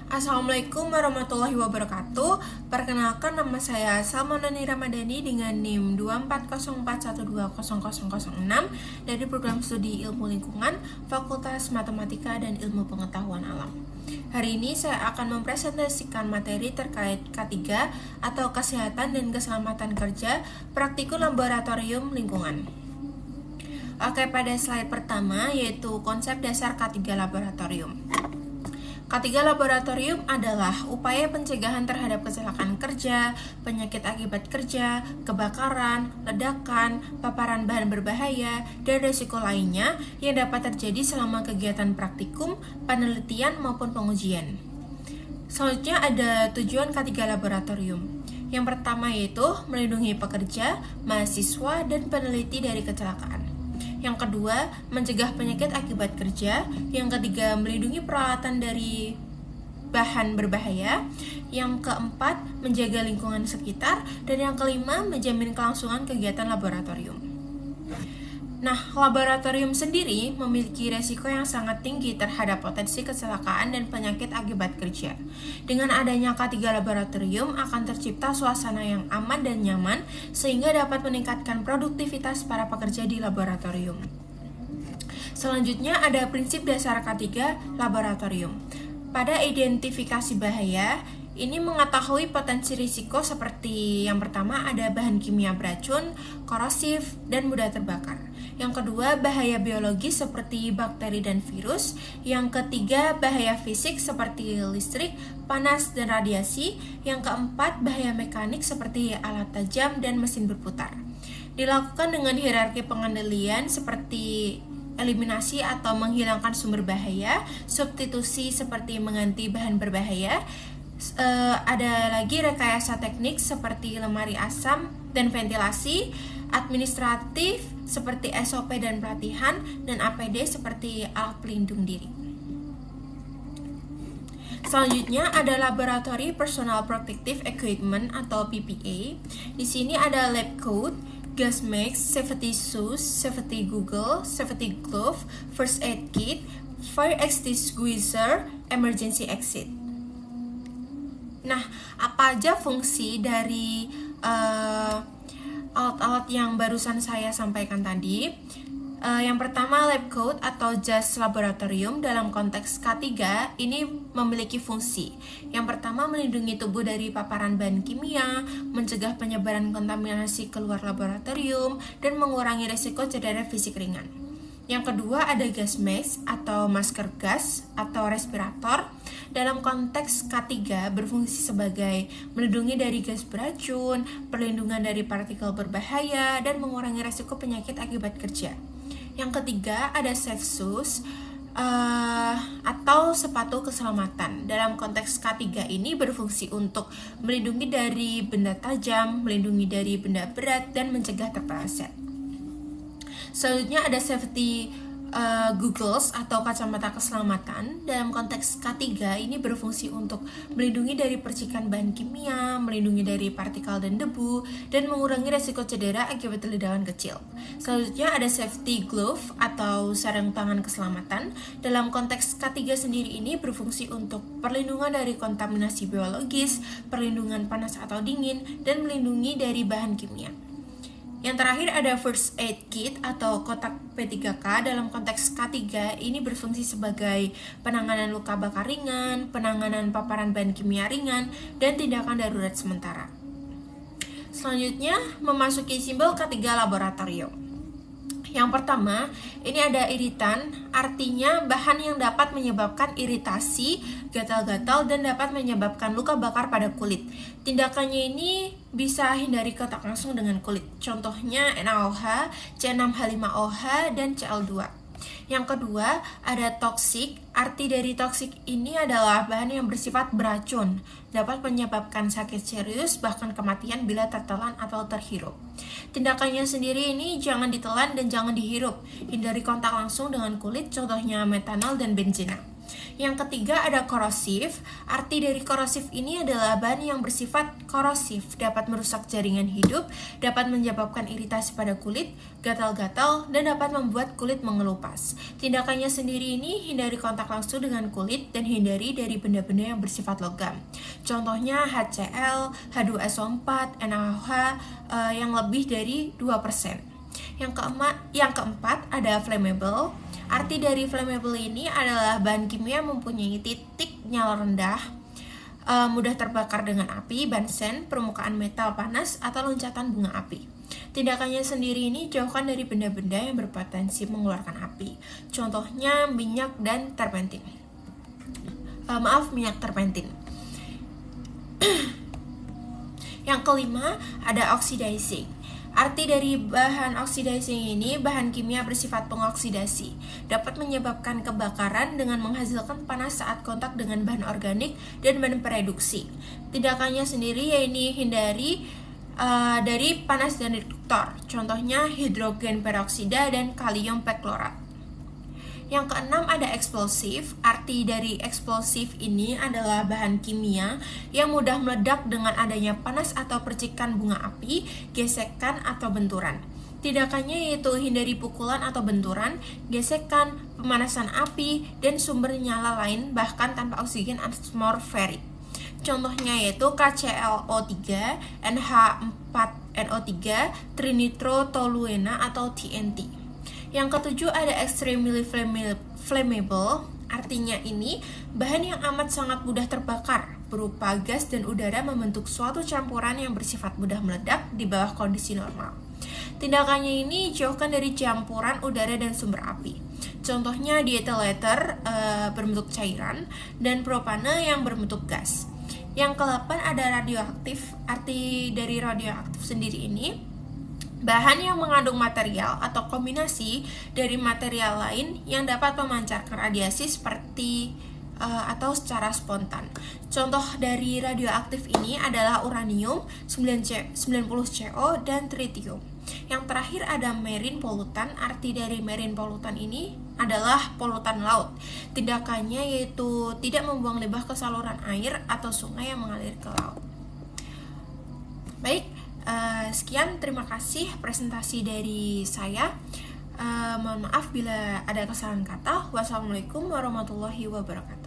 Assalamualaikum warahmatullahi wabarakatuh. Perkenalkan, nama saya Salmanani Ramadhani dengan NIM 24041200006 dari Program Studi Ilmu Lingkungan, Fakultas Matematika dan Ilmu Pengetahuan Alam. Hari ini saya akan mempresentasikan materi terkait K3 atau Kesehatan dan Keselamatan Kerja Praktikum Laboratorium Lingkungan. Oke, pada slide pertama yaitu konsep dasar K3 Laboratorium. K3 Laboratorium adalah upaya pencegahan terhadap kecelakaan kerja, penyakit akibat kerja, kebakaran, ledakan, paparan bahan berbahaya, dan risiko lainnya yang dapat terjadi selama kegiatan praktikum, penelitian, maupun pengujian. Selanjutnya ada tujuan K3 Laboratorium. Yang pertama yaitu melindungi pekerja, mahasiswa, dan peneliti dari kecelakaan. Yang kedua, mencegah penyakit akibat kerja. Yang ketiga, melindungi peralatan dari bahan berbahaya. Yang keempat, menjaga lingkungan sekitar. Dan yang kelima, menjamin kelangsungan kegiatan laboratorium. Nah, laboratorium sendiri memiliki resiko yang sangat tinggi terhadap potensi kecelakaan dan penyakit akibat kerja. Dengan adanya K3 Laboratorium akan tercipta suasana yang aman dan nyaman sehingga dapat meningkatkan produktivitas para pekerja di laboratorium. Selanjutnya ada prinsip dasar K3 Laboratorium. Pada identifikasi bahaya, ini mengetahui potensi risiko seperti yang pertama ada bahan kimia beracun, korosif, dan mudah terbakar. Yang kedua, bahaya biologis seperti bakteri dan virus. Yang ketiga, bahaya fisik seperti listrik, panas, dan radiasi. Yang keempat, bahaya mekanik seperti alat tajam dan mesin berputar. Dilakukan dengan hierarki pengendalian seperti eliminasi atau menghilangkan sumber bahaya, substitusi seperti mengganti bahan berbahaya. Ada lagi rekayasa teknik seperti lemari asam dan ventilasi, administratif seperti SOP dan pelatihan, dan APD seperti alat pelindung diri. Selanjutnya ada Laboratory Personal Protective Equipment atau PPE. Di sini ada lab coat, gas mask, safety shoes, safety goggle, safety glove, first aid kit, fire extinguisher, emergency exit. Nah, apa aja fungsi dari alat-alat yang barusan saya sampaikan tadi? Yang pertama, lab coat atau jas laboratorium dalam konteks K3 ini memiliki fungsi. Yang pertama, melindungi tubuh dari paparan bahan kimia, mencegah penyebaran kontaminasi keluar laboratorium, dan mengurangi risiko cedera fisik ringan. Yang kedua, ada gas mask atau masker gas atau respirator. Dalam konteks K3 berfungsi sebagai melindungi dari gas beracun, perlindungan dari partikel berbahaya, dan mengurangi risiko penyakit akibat kerja. Yang ketiga, ada safe shoes atau sepatu keselamatan. Dalam konteks K3 ini berfungsi untuk melindungi dari benda tajam, melindungi dari benda berat, dan mencegah terpeleset. Selanjutnya ada safety goggles atau kacamata keselamatan. Dalam konteks K3 ini berfungsi untuk melindungi dari percikan bahan kimia, melindungi dari partikel dan debu, dan mengurangi risiko cedera akibat ledakan kecil. Selanjutnya ada safety glove atau sarung tangan keselamatan. Dalam konteks K3 sendiri ini berfungsi untuk perlindungan dari kontaminasi biologis, perlindungan panas atau dingin, dan melindungi dari bahan kimia. Yang terakhir ada first aid kit atau kotak P3K. Dalam konteks K3 ini berfungsi sebagai penanganan luka bakar ringan, penanganan paparan bahan kimia ringan, dan tindakan darurat sementara. Selanjutnya memasuki simbol K3 laboratorium. Yang pertama, ini ada iritan, artinya bahan yang dapat menyebabkan iritasi, gatal-gatal, dan dapat menyebabkan luka bakar pada kulit. Tindakannya ini bisa hindari kontak langsung dengan kulit. Contohnya NaOH, C6H5OH, dan Cl2. Yang kedua, ada toksik. Arti dari toksik ini adalah bahan yang bersifat beracun, dapat menyebabkan sakit serius bahkan kematian bila tertelan atau terhirup. Tindakannya sendiri ini jangan ditelan dan jangan dihirup. Hindari kontak langsung dengan kulit, contohnya metanol dan benzena. Yang ketiga ada korosif. Arti dari korosif ini adalah bahan yang bersifat korosif, dapat merusak jaringan hidup, dapat menyebabkan iritasi pada kulit, gatal-gatal, dan dapat membuat kulit mengelupas. Tindakannya sendiri ini hindari kontak langsung dengan kulit dan hindari dari benda-benda yang bersifat logam. Contohnya HCl, H2SO4, NaOH yang lebih dari 2%. Yang keempat ada flammable. Arti dari flammable ini adalah bahan kimia mempunyai titik nyala rendah, mudah terbakar dengan api, bansen, permukaan metal panas, atau loncatan bunga api. Tindakannya sendiri ini jauhkan dari benda-benda yang berpotensi mengeluarkan api. Contohnya minyak dan terpentin. Minyak terpentin. Yang kelima ada oxidizing. Arti dari bahan oxidizing ini, bahan kimia bersifat pengoksidasi, dapat menyebabkan kebakaran dengan menghasilkan panas saat kontak dengan bahan organik dan bahan pereduksi. Tindakannya sendiri yaitu hindari dari panas dan reduktor, contohnya hidrogen peroksida dan kalium perklorat. Yang keenam ada eksplosif. Arti dari eksplosif ini adalah bahan kimia yang mudah meledak dengan adanya panas atau percikan bunga api, gesekan, atau benturan. Tindakannya yaitu hindari pukulan atau benturan, gesekan, pemanasan api, dan sumber nyala lain bahkan tanpa oksigen atmosferik. Contohnya yaitu KClO3, NH4NO3, trinitrotoluena atau TNT. Yang ketujuh ada extremely flammable. Artinya ini bahan yang amat sangat mudah terbakar, berupa gas dan udara membentuk suatu campuran yang bersifat mudah meledak di bawah kondisi normal. Tindakannya ini jauhkan dari campuran udara dan sumber api. Contohnya diethyl ether berbentuk cairan dan propane yang berbentuk gas. Yang ke-8 ada radioaktif. Arti dari radioaktif sendiri ini bahan yang mengandung material atau kombinasi dari material lain yang dapat memancarkan radiasi seperti atau secara spontan. Contoh dari radioaktif ini adalah uranium 90CO dan tritium. Yang terakhir ada marine pollutant. Arti dari marine pollutant ini adalah polutan laut. Tindakannya yaitu tidak membuang limbah ke saluran air atau sungai yang mengalir ke laut. Baik, sekian, terima kasih presentasi dari saya. Mohon maaf bila ada kesalahan kata. Wassalamualaikum warahmatullahi wabarakatuh.